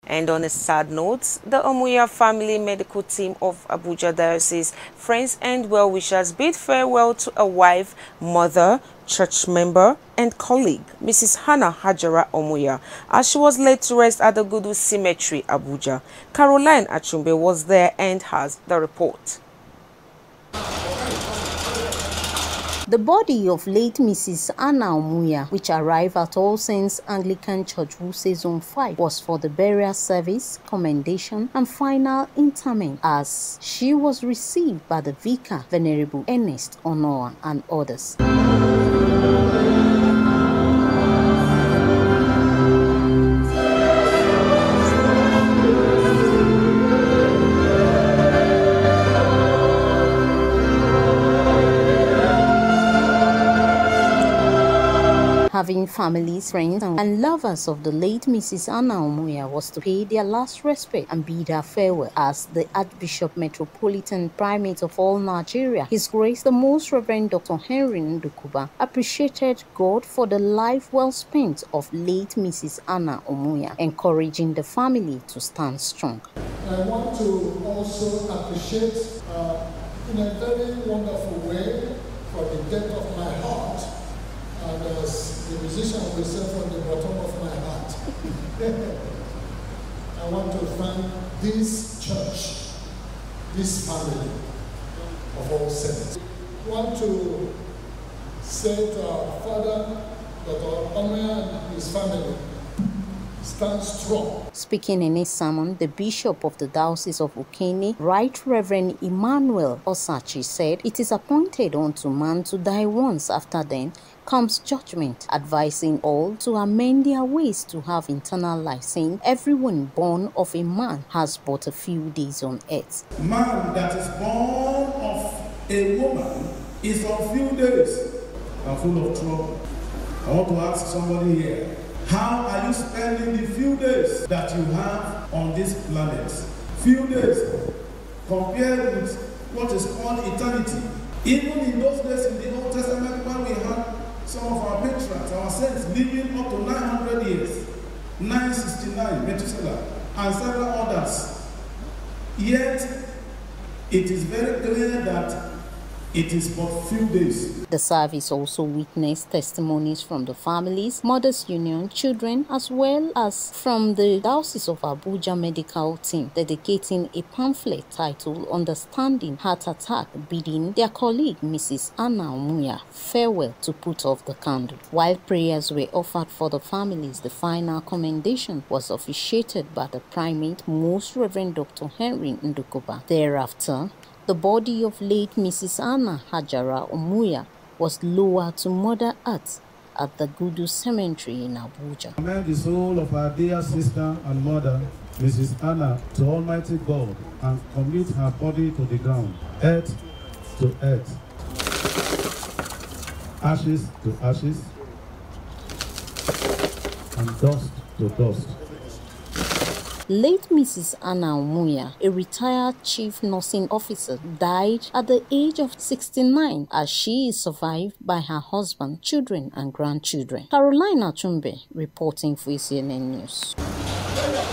And on a sad note, the Omuya family medical team of Abuja Diocese, friends and well-wishers bid farewell to a wife, mother, church member and colleague, Mrs. Hanna Omuya, as she was laid to rest at the Gudu Cemetery, Abuja. Caroline Achumbe was there and has the report. The body of late Mrs. Hanna Omuya, which arrived at All Saints Anglican Church, Wuse Zone 5, was for the burial service, commendation, and final interment, as she was received by the Vicar, Venerable Ernest Onoa, and others. Having families, friends, and lovers of the late Mrs. Hanna Omuya was to pay their last respect and bid her farewell as the Archbishop Metropolitan Primate of all Nigeria, His Grace the Most Reverend Dr. Henry Ndukuba, appreciated God for the life well spent of late Mrs. Hanna Omuya, encouraging the family to stand strong. I want to also appreciate in a very wonderful way for the depth of my heart, and as the musician will say, from the bottom of my heart. I want to thank this church, this family of All Saints. I want to say to our father, Dr. Omuya and his family, stand strong. Speaking in his sermon, the Bishop of the Diocese of Okene, Right Reverend Emmanuel Osachi, said, "It is appointed unto man to die once, after then comes judgment," advising all to amend their ways to have eternal life, saying, "Everyone born of a man has but a few days on earth." Man that is born of a woman is on few days and full of trouble. I want to ask somebody here, how are you spending the few days that you have on this planet? Few days compared with what is called eternity. Even in those days in the Old Testament, when we had some of our patriarchs, our saints, living up to 900 years, 969, Methuselah, and several others. Yet, it is very clear that it is but few days. The service also witnessed testimonies from the families, Mothers Union, children, as well as from the Diocese of Abuja medical team, dedicating a pamphlet titled Understanding Heart Attack, bidding their colleague Mrs. Hanna Omuya farewell to put off the candle. While prayers were offered for the families, the final commendation was officiated by the Primate, Most Reverend Dr. Henry Ndukuba. Thereafter, the body of late Mrs. Hanna Omuya was lowered to Mother Earth at the Gudu Cemetery in Abuja. I commend the soul of our dear sister and mother, Mrs. Hanna, to Almighty God and commit her body to the ground, earth to earth, ashes to ashes, and dust to dust. Late Mrs. Hanna Omuya, a retired chief nursing officer, died at the age of 69 as she is survived by her husband, children and grandchildren. Caroline Achumbe reporting for ACNN News.